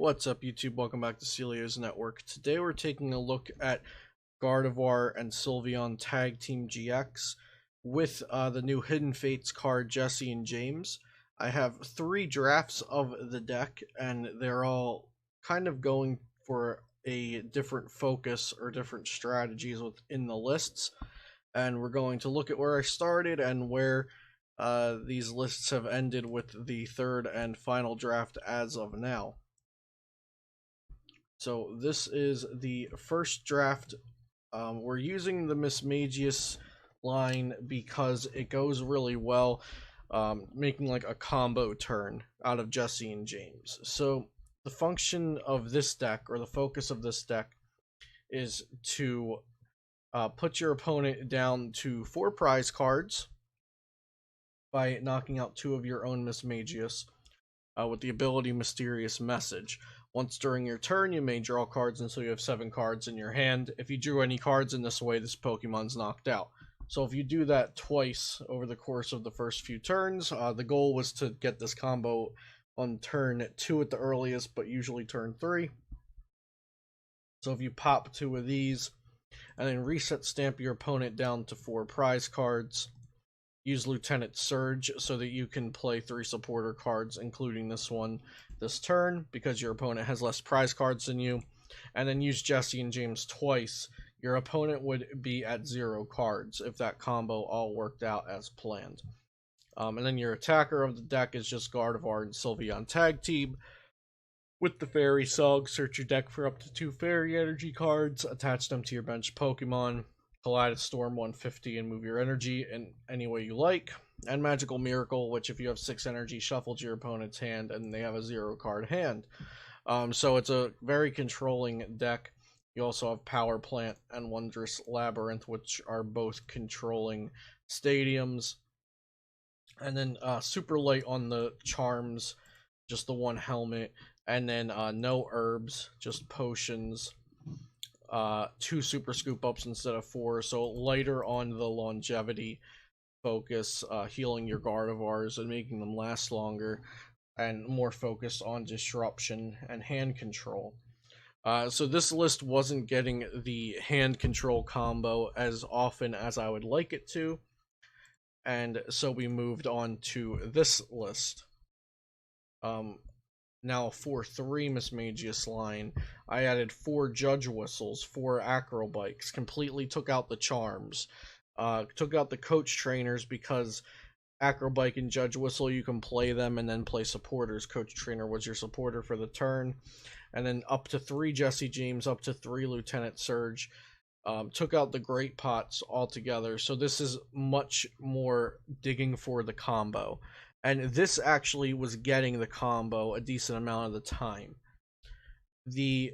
What's up, YouTube? Welcome back to Celio's Network. Today we're taking a look at Gardevoir and Sylveon Tag Team GX with the new Hidden Fates card, Jessie and James. I have 3 drafts of the deck, and they're all kind of going for a different focus or different strategies within the lists. And we're going to look at where I started and where these lists have ended with the third and final draft as of now. So this is the first draft. We're using the Mimikyu line because it goes really well, making like a combo turn out of Jessie and James. So the function of this deck, or the focus of this deck, is to put your opponent down to 4 prize cards by knocking out 2 of your own Mimikyu with the ability Mysterious Message. Once during your turn, you may draw cards until you have 7 cards in your hand. If you drew any cards in this way, this Pokemon's knocked out. So if you do that twice over the course of the first few turns, the goal was to get this combo on turn 2 at the earliest, but usually turn 3. So if you pop 2 of these, and then reset stamp your opponent down to 4 prize cards, use Lieutenant Surge so that you can play 3 supporter cards, including this one, this turn, because your opponent has less prize cards than you, and then use Jessie and James twice. Your opponent would be at 0 cards if that combo all worked out as planned. And then your attacker of the deck is just Gardevoir and Sylveon Tag Team. With the Fairy Song, search your deck for up to 2 Fairy Energy cards, attach them to your bench Pokemon, Kaleidostorm 150 and move your energy in any way you like, and Magical Miracle, which if you have 6 energy, shuffle to your opponent's hand and they have a 0 card hand. So it's a very controlling deck. You also have Power Plant and Wondrous Labyrinth, which are both controlling stadiums. And then super light on the charms, just the 1 helmet, and then no herbs, just potions. 2 Super Scoop Ups instead of 4, so lighter on the longevity focus, healing your Gardevoirs and making them last longer, and more focused on disruption and hand control. So this list wasn't getting the hand control combo as often as I would like it to, and so we moved on to this list. Now a 4-3 Mimikyu line. I added 4 Judge Whistles, 4 Acrobikes, completely took out the charms, took out the Coach Trainers because Acrobike and Judge Whistle, you can play them and then play supporters. Coach Trainer was your supporter for the turn. And then up to 3 Jessie James, up to 3 Lieutenant Surge. Took out the Great Pots altogether, so this is much more digging for the combo. And this actually was getting the combo a decent amount of the time. The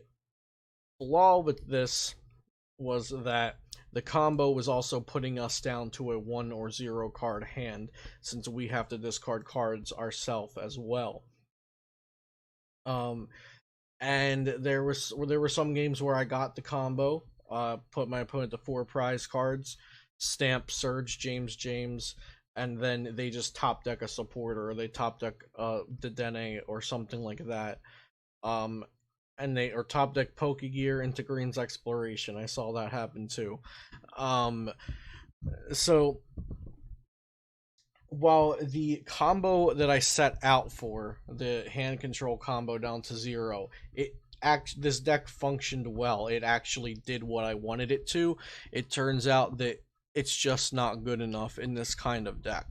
flaw with this was that the combo was also putting us down to a 1 or 0 card hand, since we have to discard cards ourselves as well. And there were some games where I got the combo, put my opponent to 4 prize cards, stamp Surge James, and then they just top deck a supporter, or they top deck Dedenne or something like that. And they top deck Pokégear into Green's Exploration. I saw that happen too. So while the combo that I set out for, the hand control combo down to 0, this deck functioned well. It actually did what I wanted it to. It turns out that it's just not good enough in this kind of deck.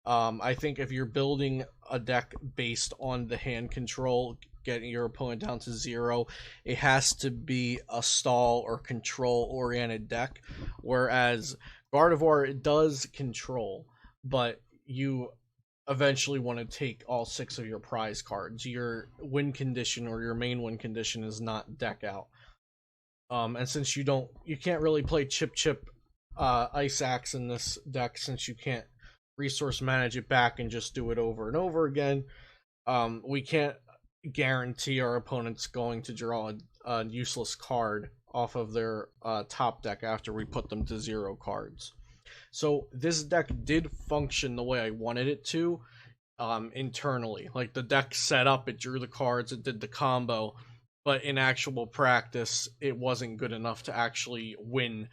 I think if you're building a deck based on the hand control, getting your opponent down to 0, it has to be a stall or control-oriented deck, whereas Gardevoir does control, but you eventually want to take all 6 of your prize cards. Your win condition, or your main win condition, is not deck out. And since you can't really play Chip Ice Axe in this deck, since you can't resource manage it back and just do it over and over again, we can't guarantee our opponent's going to draw a useless card off of their top deck after we put them to 0 cards. So this deck did function the way I wanted it to. internally. Like, the deck set up, it drew the cards, it did the combo, but in actual practice, it wasn't good enough to actually win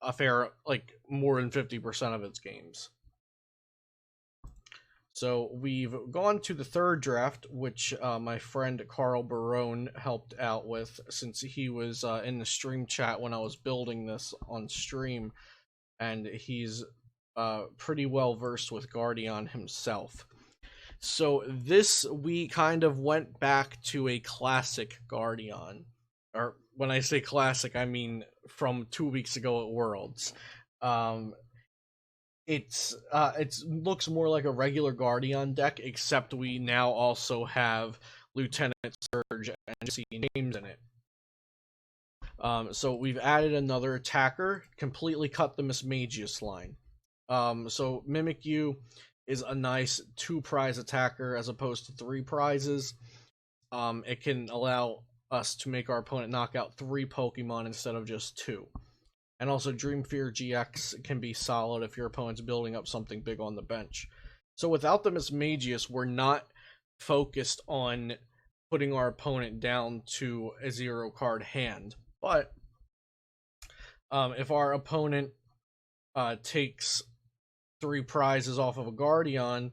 a fair, like, more than 50% of its games. So we've gone to the third draft, which my friend Carl Barone helped out with, since he was in the stream chat when I was building this on stream, and he's pretty well versed with Gardeon himself. So this, we kind of went back to a classic Gardeon. Or when I say classic, I mean from 2 weeks ago at Worlds. It looks more like a regular Gardeon deck, except we now also have Lieutenant Surge and Jessie James in it. So we've added another attacker, completely cut the Mismagius line. So Mimikyu is a nice 2-prize attacker as opposed to 3 prizes. It can allow us to make our opponent knock out 3 Pokemon instead of just 2. And also Dreamfear GX can be solid if your opponent's building up something big on the bench. So without the Mismagius, we're not focused on putting our opponent down to a 0-card hand. But if our opponent takes 3 prizes off of a Gardeon,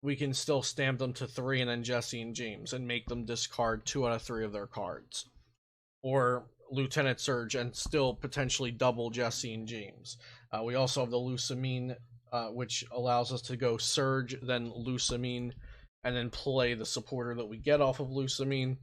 we can still stamp them to 3 and then Jessie and James and make them discard 2 out of 3 of their cards. Or Lieutenant Surge and still potentially double Jessie and James. We also have the Lusamine, which allows us to go Surge, then Lusamine, and then play the supporter that we get off of Lusamine.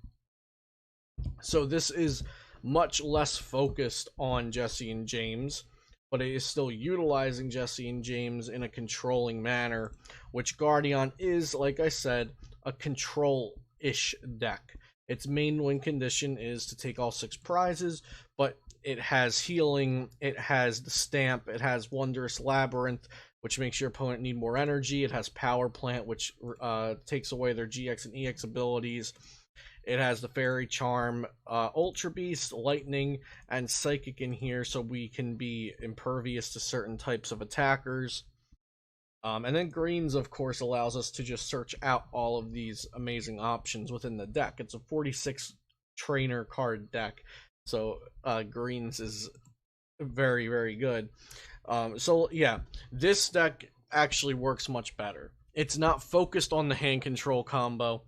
So this is much less focused on Jessie and James, but it is still utilizing Jessie and James in a controlling manner, which Gardeon is, like I said, a control-ish deck. Its main win condition is to take all 6 prizes, but it has healing, it has the stamp, it has Wondrous Labyrinth, which makes your opponent need more energy, it has Power Plant, which takes away their GX and EX abilities, it has the Fairy Charm, Ultra Beast, Lightning, and Psychic in here, so we can be impervious to certain types of attackers. And then Greens, of course, allows us to just search out all of these amazing options within the deck. It's a 46 trainer card deck, so Greens is very, very good. So yeah, this deck actually works much better. It's not focused on the hand control combo,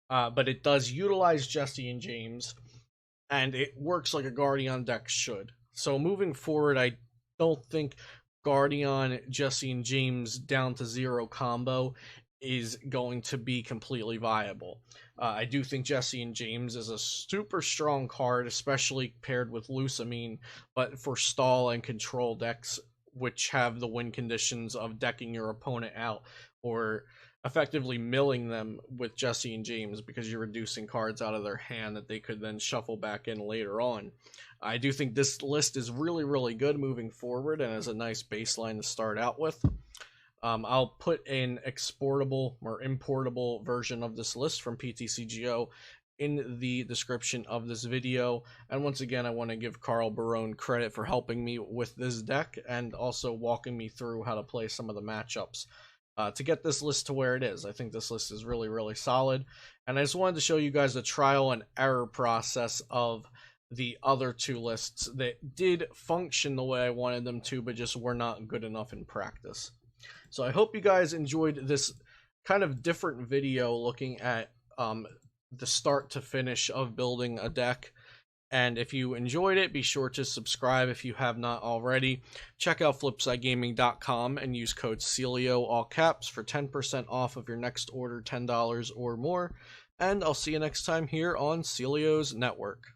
but it does utilize Jessie and James, and it works like a Gardeon deck should. So moving forward, I don't think Gardeon, Jessie and James down to 0 combo is going to be completely viable. I do think Jessie and James is a super strong card, especially paired with Lusamine, but for stall and control decks, which have the win conditions of decking your opponent out or effectively milling them with Jessie and James because you're reducing cards out of their hand that they could then shuffle back in later on. I do think this list is really, really good moving forward and is a nice baseline to start out with. I'll put an exportable or importable version of this list from PTCGO in the description of this video. And once again, I want to give Carl Barone credit for helping me with this deck and also walking me through how to play some of the matchups to get this list to where it is. I think this list is really, really solid. And I just wanted to show you guys the trial and error process of the other 2 lists that did function the way I wanted them to, but just were not good enough in practice. So I hope you guys enjoyed this kind of different video looking at the start to finish of building a deck. And if you enjoyed it, be sure to subscribe if you have not already. Check out flipsidegaming.com and use code CELIO, all caps, for 10% off of your next order, $10 or more. And I'll see you next time here on Celio's Network.